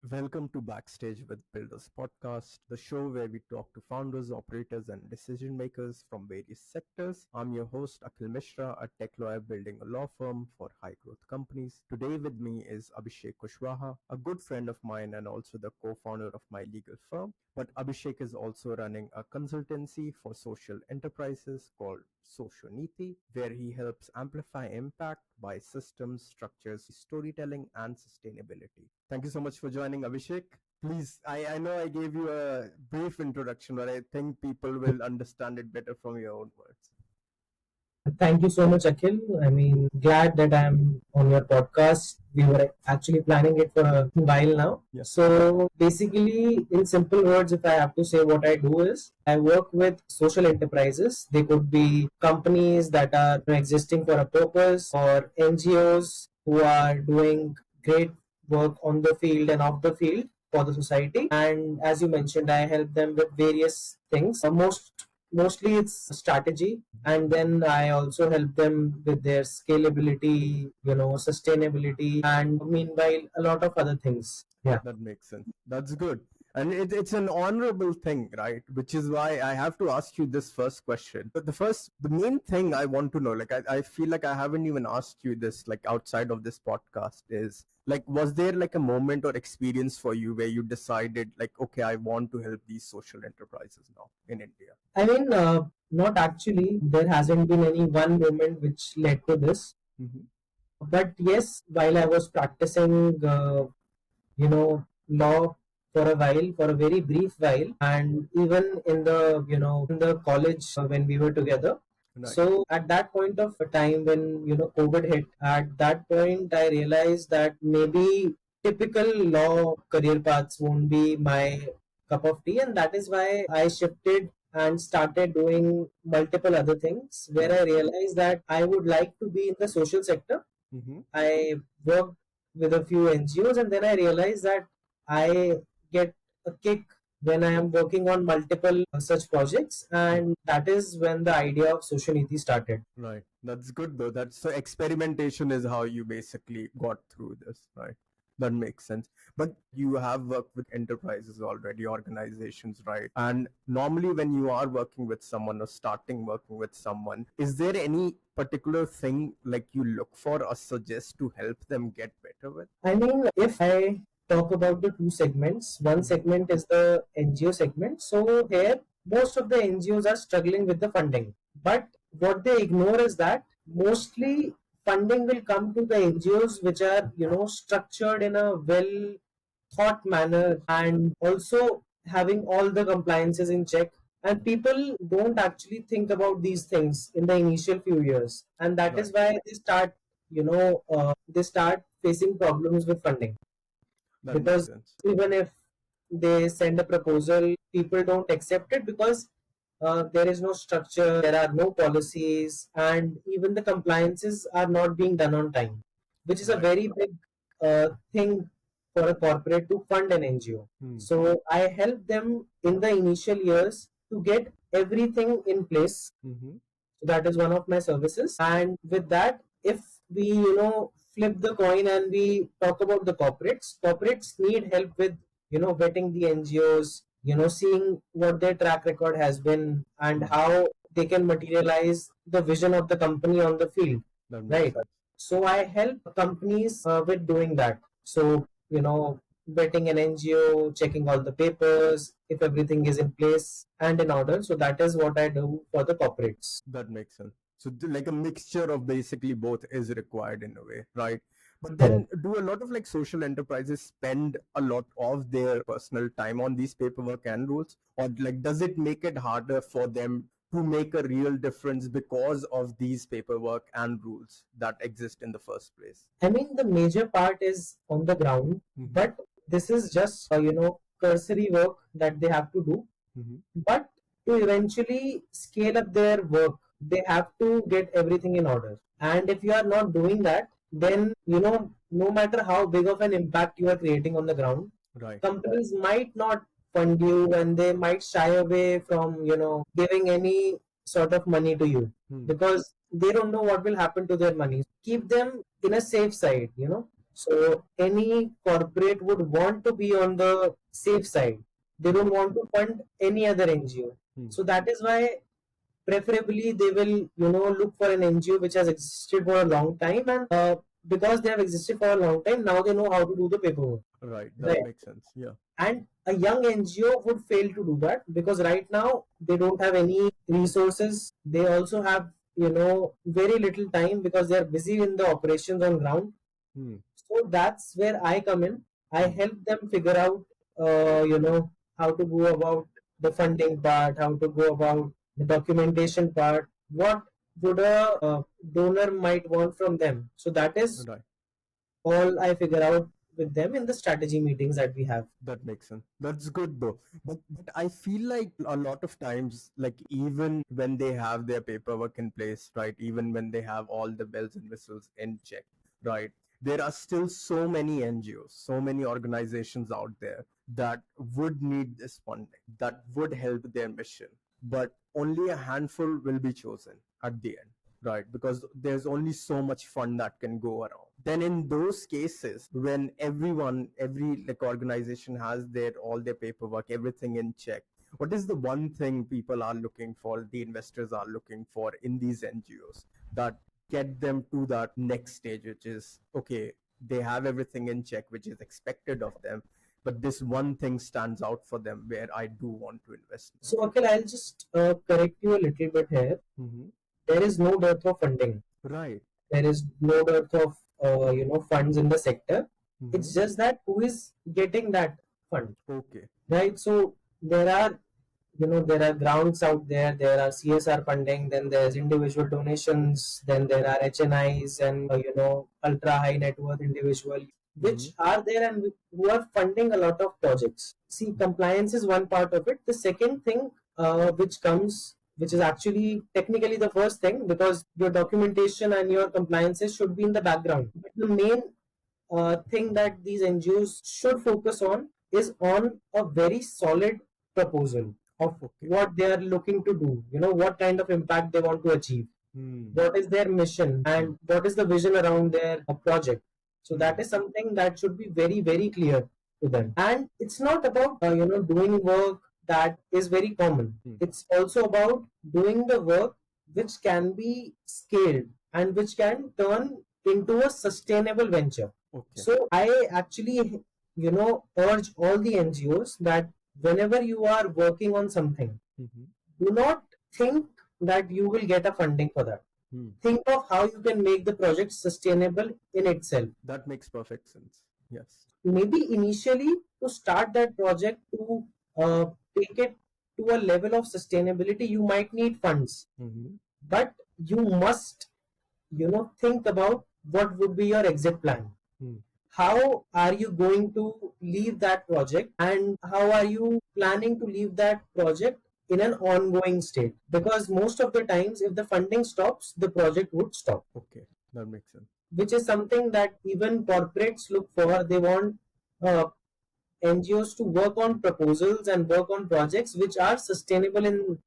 Welcome to Backstage with Builders podcast, the show where we talk to founders, operators, and decision makers from various sectors. I'm your host, Akhil Mishra, a tech lawyer building a law firm for high growth companies. Today with me is Abhishek Kushwaha, a good friend of mine and also the co founder of my legal firm. But Abhishek is also running a consultancy for social enterprises called SocioNiti, where he helps amplify impact by systems, structures, storytelling, and sustainability. Thank you so much for joining, Abhishek. Please, I know I gave you a brief introduction, but I think people will understand it better from your own words. Thank you so much, Akhil. Glad that I'm on your podcast. We were actually planning it for a while now. Yeah. So, basically, in simple words, if I have to say what I do is I work with social enterprises. They could be companies that are existing for a purpose or NGOs who are doing great work on the field and off the field for the society. And as you mentioned, I help them with various things. Mostly it's strategy, and then I also help them with their scalability, sustainability, and meanwhile a lot of other things. Yeah. That makes sense. That's good. And it's an honorable thing, right? Which is why I have to ask you this first question. But the main thing I want to know, like, I feel like I haven't even asked you this, like, outside of this podcast is, like, was there like a moment or experience for you where you decided, like, okay, I want to help these social enterprises now in India? Not actually. There hasn't been any one moment which led to this. Mm-hmm. But yes, while I was practicing, law for a while, for a very brief while, and even in the college when we were together. Right. So at that point of time when COVID hit, at that point I realized that maybe typical law career paths won't be my cup of tea, and that is why I shifted and started doing multiple other things where I realized that I would like to be in the social sector. Mm-hmm. I worked with a few NGOs, and then I realized that I get a kick when I am working on multiple such projects, and that is when the idea of SocioNiti started. Right. That's good though. That's so experimentation is how you basically got through this, right? That makes sense. But you have worked with enterprises already, organizations, right? And normally when you are working with someone or starting working with someone, is there any particular thing like you look for or suggest to help them get better with? If I talk about the two segments, one segment is the NGO segment. So here, most of the NGOs are struggling with the funding. But what they ignore is that mostly funding will come to the NGOs which are, structured in a well thought manner and also having all the compliances in check. And people don't actually think about these things in the initial few years, and that is Right. why they start facing problems with funding. That makes Because sense. even if they send a proposal, people don't accept it because there is no structure, there are no policies, and even the compliances are not being done on time, which is a Right. very big thing for a corporate to fund an NGO. Hmm. So I help them in the initial years to get everything in place. Mm-hmm. So that is one of my services. And with that, if we, flip the coin and we talk about the corporates need help with, vetting the NGOs, seeing what their track record has been and how they can materialize the vision of the company on the field, That makes right? sense. So I help companies with doing that. So, vetting an NGO, checking all the papers, if everything is in place and in order. So that is what I do for the corporates. That makes sense. So like a mixture of basically both is required in a way, right? But Correct. then do a lot of like social enterprises spend a lot of their personal time on these paperwork and rules? Or like does it make it harder for them to make a real difference because of these paperwork and rules that exist in the first place? The major part is on the ground, Mm-hmm. but this is just, cursory work that they have to do. Mm-hmm. But to eventually scale up their work, they have to get everything in order. And if you are not doing that, then, no matter how big of an impact you are creating on the ground, Right. companies might not fund you and they might shy away from, giving any sort of money to you Hmm. because they don't know what will happen to their money. Keep them in a safe side. So any corporate would want to be on the safe side. They don't want to fund any other NGO. So that is why preferably they will look for an NGO which has existed for a long time, and because they have existed for a long time, now they know how to do the paperwork. Right, that Right. makes sense. Yeah. And a young NGO would fail to do that because right now they don't have any resources. They also have very little time because they are busy in the operations on ground. Hmm. So that's where I come in. I help them figure out, how to go about the funding part, how to go about the documentation part, what would a donor might want from them. So that is Right. all I figure out with them in the strategy meetings that we have. That makes sense. That's good though. But I feel like a lot of times, like even when they have their paperwork in place, right? Even when they have all the bells and whistles in check, right? There are still so many NGOs, so many organizations out there that would need this funding, that would help their mission. But only a handful will be chosen at the end, right? Because there's only so much fund that can go around. Then in those cases, when every like organization has their all their paperwork, everything in check, what is the one thing people are looking for, the investors are looking for in these NGOs that get them to that next stage, which is okay, they have everything in check, which is expected of them, but this one thing stands out for them where I do want to invest So, Akhil, I'll just correct you a little bit here. more. There is no dearth of funding. Right. There is no dearth of funds in the sector. It's Mm-hmm. just that who is getting that fund, Okay. right? So there are there are grants out there. There are CSR funding. Then there's individual donations. Then there are HNIs and ultra high net worth individual Mm-hmm. which are there and who are funding a lot of projects. See, compliance is one part of it. The second thing which comes, which is actually technically the first thing, because your documentation and your compliances should be in the background. But the main thing that these NGOs should focus on is on a very solid proposal of Okay. what they are looking to do, what kind of impact they want to achieve, Hmm. what is their mission, and what is the vision around their project. So that Hmm. is something that should be very, very clear to them. And it's not about, doing work that is very common. Hmm. It's also about doing the work which can be scaled and which can turn into a sustainable venture. Okay. So I actually, urge all the NGOs that whenever you are working on something, Mm-hmm. do not think that you will get a funding for that. Hmm. Think of how you can make the project sustainable in itself. That makes perfect sense. Yes. Maybe initially to start that project to uh, take it to a level of sustainability, you might need funds, Mm-hmm. but you must, think about what would be your exit plan. Hmm. How are you going to leave that project, and how are you planning to leave that project in an ongoing state? Because most of the times if the funding stops, the project would stop, Okay. That makes sense. which is something that even corporates look for. They want uh, NGOs to work on proposals and work on projects which are sustainable in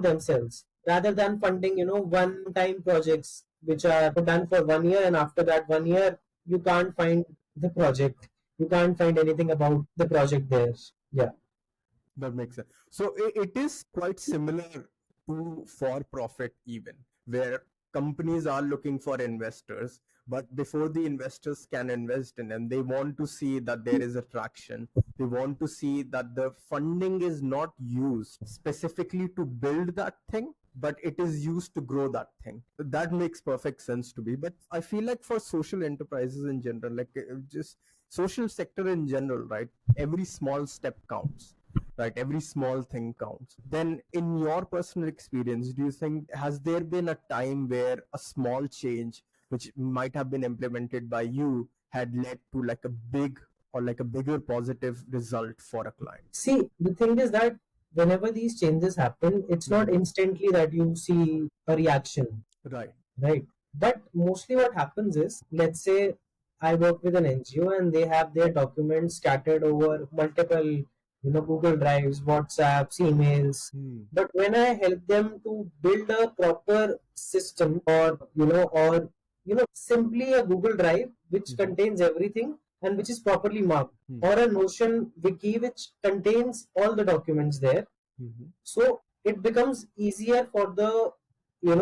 themselves, rather than funding one time projects which are done for 1 year, and after that 1 year you can't find the project, you can't find anything about the project there. Yeah. That makes sense. So it is quite similar to for profit, even where companies are looking for investors, but before the investors can invest in them, they want to see that there is a traction. They want to see that the funding is not used specifically to build that thing, but it is used to grow that thing. That makes perfect sense to me. But I feel like for social enterprises in general, like just social sector in general, right? Every small step counts, right? Every small thing counts. Then in your personal experience, do you think has there been a time where a small change which might have been implemented by you had led to like a big or like a bigger positive result for a client? See, the thing is that whenever these changes happen, it's not instantly that you see a reaction, Right. right? But mostly what happens is, let's say I work with an NGO and they have their documents scattered over multiple, Google Drives, WhatsApps, emails. Hmm. But when I help them to build a proper system, or simply a Google Drive which contains everything and which is properly marked, or a Notion wiki which contains all the documents there. So it becomes easier for the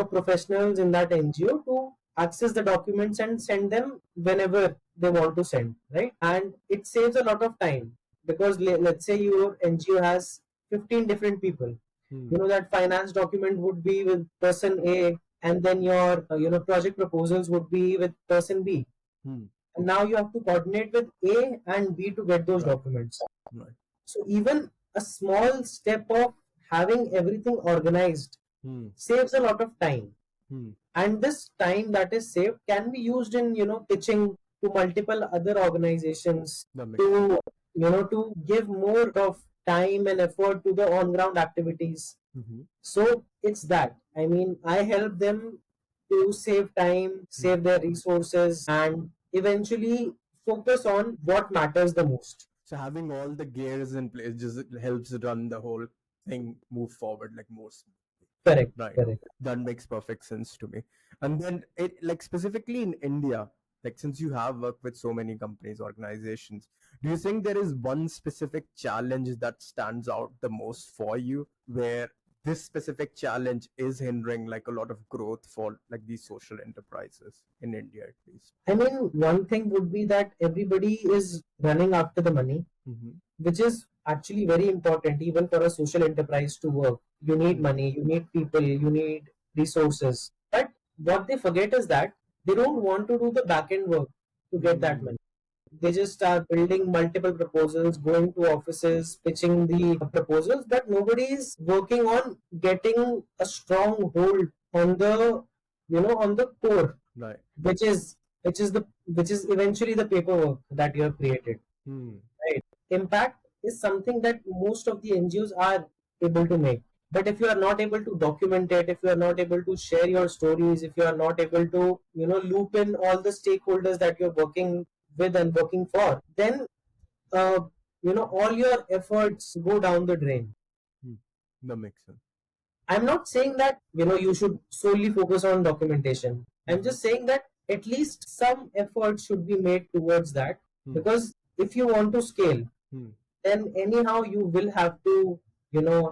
professionals in that NGO to access the documents and send them whenever they want to send, right? And it saves a lot of time, because let's say your NGO has 15 different people. That finance document would be with person A, and then your project proposals would be with person B. And now you have to coordinate with A and B to get those documents. So even a small step of having everything organized saves a lot of time. And this time that is saved can be used in pitching to multiple other organizations, to to give more of time and effort to the on ground activities. So it's that, I mean, I help them to save time, save their resources, and eventually focus on what matters the most. So having all the gears in place just helps run the whole thing move forward like more smoothly. Correct. Right. Correct. That makes perfect sense to me. And then it like specifically in India, like since you have worked with so many companies, organizations, do you think there is one specific challenge that stands out the most for you, where this specific challenge is hindering like a lot of growth for like these social enterprises in India at least? I mean, one thing would be that everybody is running after the money, which is actually very important even for a social enterprise to work. You need money, you need people, you need resources. But what they forget is that they don't want to do the back end work to get that money. They just are building multiple proposals, going to offices, pitching the proposals, but nobody is working on getting a strong hold on the on the core, Right. which is eventually the paperwork that you have created. Right. Impact is something that most of the NGOs are able to make. But if you are not able to document it, if you are not able to share your stories, if you are not able to, loop in all the stakeholders that you're working with and working for, then uh, all your efforts go down the drain. That makes sense. I'm not saying that you should solely focus on documentation. I'm just saying that at least some effort should be made towards that, because if you want to scale, then anyhow you will have to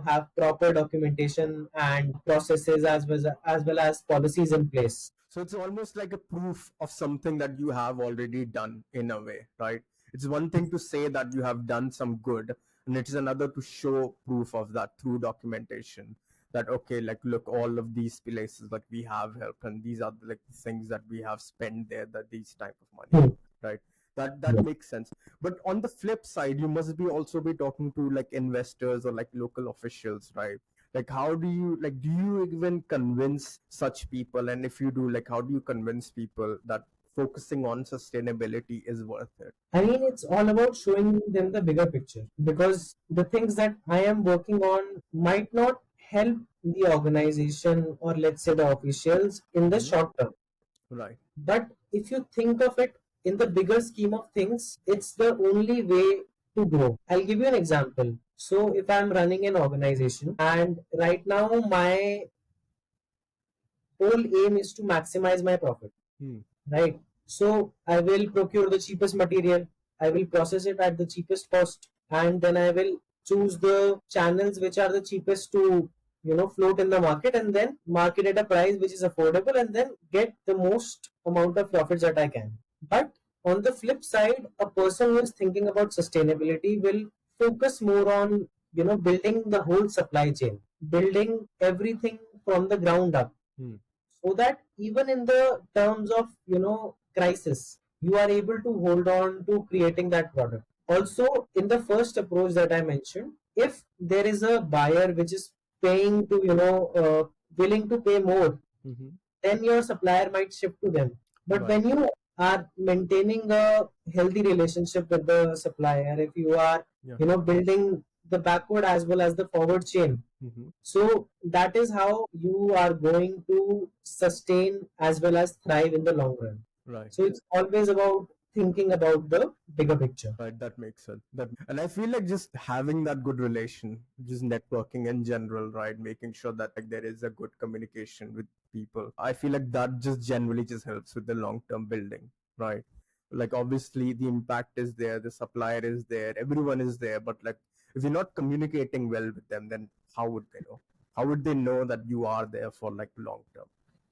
have proper documentation and processes as well as policies in place. So it's almost like a proof of something that you have already done in a way, right? It's one thing to say that you have done some good, and it's another to show proof of that through documentation. That okay, like look, all of these places that we have helped, and these are like the things that we have spent there, that these type of money, right? That makes sense. But on the flip side, you must be also be talking to like investors or like local officials, right? Like how do you like do you even convince such people, and if you do, like how do you convince people that focusing on sustainability is worth it? I mean, it's all about showing them the bigger picture, because the things that I am working on might not help the organization, or let's say the officials, in the short term. Right. But if you think of it in the bigger scheme of things, it's the only way to grow. I'll give you an example. So if I'm running an organization, and right now my whole aim is to maximize my profit, right? So I will procure the cheapest material, I will process it at the cheapest cost, and then I will choose the channels which are the cheapest to float in the market, and then market at a price which is affordable, and then get the most amount of profits that I can. But on the flip side, a person who is thinking about sustainability will focus more on building the whole supply chain, building everything from the ground up, so that even in the terms of crisis, you are able to hold on to creating that product. Also, in the first approach that I mentioned, if there is a buyer which is paying to willing to pay more, then your supplier might shift to them. But Right. when you are maintaining a healthy relationship with the supplier, if you are building the backward as well as the forward chain, so that is how you are going to sustain as well as thrive in the long run. Right. So it's always about thinking about the bigger picture. Right, that makes sense. And I feel like just having that good relation, just networking in general, right? Making sure that like there is a good communication with people. I feel like that just generally just helps with the long term building, right? Like obviously the impact is there, the supplier is there, everyone is there, but like if you're not communicating well with them, then how would they know? How would they know that you are there for like long term,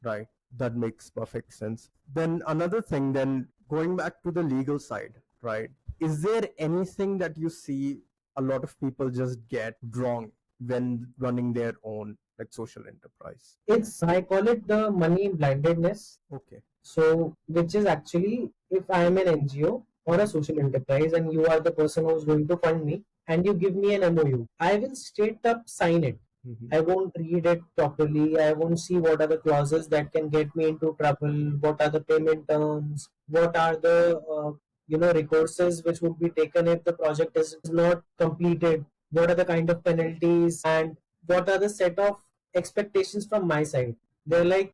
right? That makes perfect sense. Then another thing, then going back to the legal side, right? Is there anything that you see a lot of people just get wrong when running their own like social enterprise? I call it the money blindedness. Okay. So, which is actually, if I am an NGO or a social enterprise and you are the person who's going to fund me and you give me an MOU, I will straight up sign it. Mm-hmm. I won't read it properly. I won't see what are the clauses that can get me into trouble. What are the payment terms? What are the recourses which would be taken if the project is not completed? What are the kind of penalties and what are the set of expectations from my side? They're like,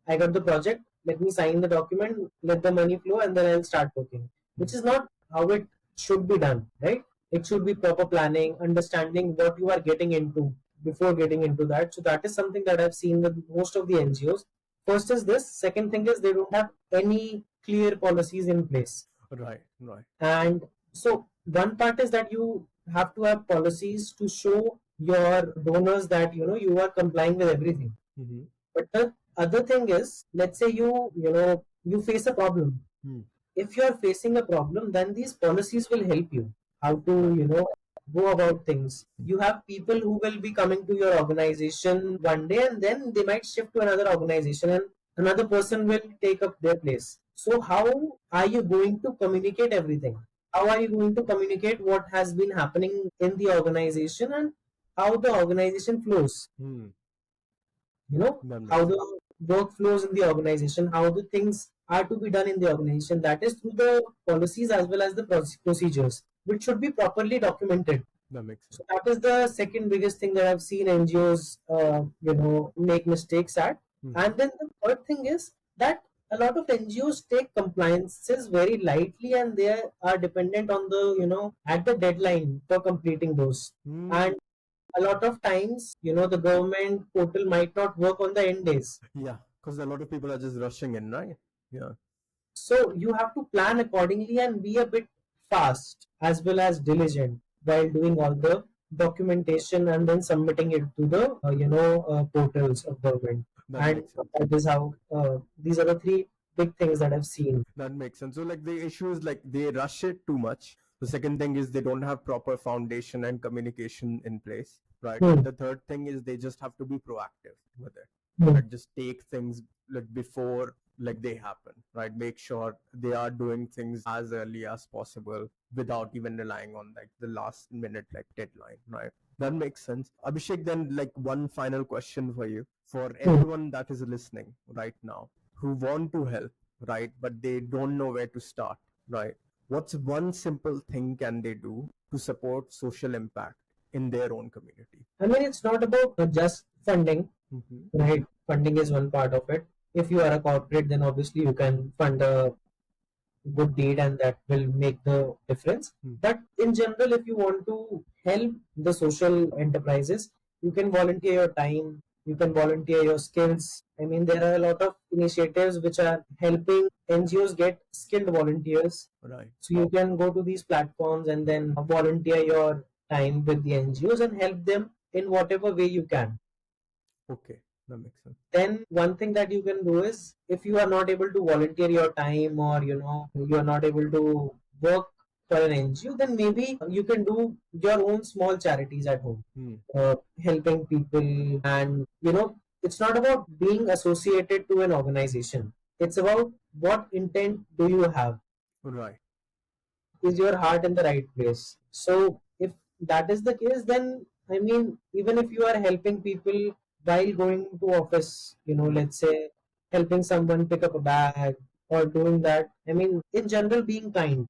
I got the project. Let me sign the document. Let the money flow, and then I'll start working. Which is not how it should be done, right? It should be proper planning, understanding what you are getting into before getting into that. So that is something that I've seen with most of the NGOs. First is this. Second thing is they don't have any clear policies in place. Right, right. And so one part is that you have to have policies to show your donors that you are complying with everything. Mm-hmm. But the other thing is, let's say you face a problem. If you are facing a problem, then these policies will help you how to go about things. You have people who will be coming to your organization one day and then they might shift to another organization and another person will take up their place. So how are you going to communicate everything? How are you going to communicate what has been happening in the organization and how the organization flows? How the work flows in the organization, how the things are to be done in the organization. That is through the policies as well as the procedures, which should be properly documented. That makes So sense. that is the second biggest thing that I've seen NGOs, make mistakes at. And then the third thing is that a lot of NGOs take compliances very lightly and they are dependent on the, at the deadline for completing those. And a lot of times, the government portal might not work on the end days. Yeah, because a lot of people are just rushing in, right? Yeah. So you have to plan accordingly and be a bit fast as well as diligent while doing all the documentation and then submitting it to the portals of government. That And makes sense. that is how these are the three big things that I've seen. That makes sense. So like the issue is like they rush it too much. The second thing is they don't have proper foundation and communication in place, right? Hmm. And the third thing is they just have to be proactive with it. Hmm. Like just take things like before like they happen, right? Make sure they are doing things as early as possible without even relying on like the last minute like deadline, right? That makes sense. Abhishek, then like one final question for you. For everyone that is listening right now who want to help, right, but they don't know where to start, right? What's one simple thing can they do to support social impact in their own community? I mean, it's not about just funding, Mm-hmm. right? Funding is one part of it. If you are a corporate, then obviously you can fund a good deed and that will make the difference. But in general, if you want to help the social enterprises, you can volunteer your time, you can volunteer your skills. I mean, there are a lot of initiatives which are helping NGOs get skilled volunteers. Right. So you can go to these platforms and then volunteer your time with the NGOs and help them in whatever way you can. Okay, that makes sense. Then one thing that you can do is if you are not able to volunteer your time or you are not able to work for an NGO, then maybe you can do your own small charities at home, helping people. And it's not about being associated to an organization. It's about what intent do you have. Right. Is your heart in the right place? So if that is the case, then I mean, even if you are helping people while going to office, let's say helping someone pick up a bag or doing that, I mean, in general, being kind.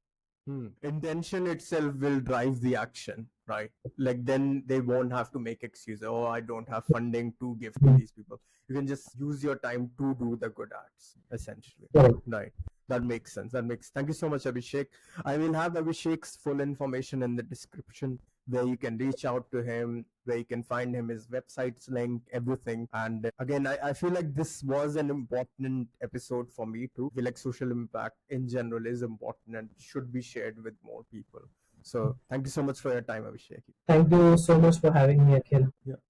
Intention itself will drive the action, right? Like then they won't have to make excuses. Oh, I don't have funding to give to these people. You can just use your time to do the good acts, essentially. Correct. Right. That makes sense. Thank you so much, Abhishek. I will have Abhishek's full information in the description where you can reach out to him, where you can find him, his website's link, everything. And again, I feel like this was an important episode for me too. I feel like social impact in general is important and should be shared with more people. So thank you so much for your time, Abhishek. Thank you so much for having me, Akhil. Yeah.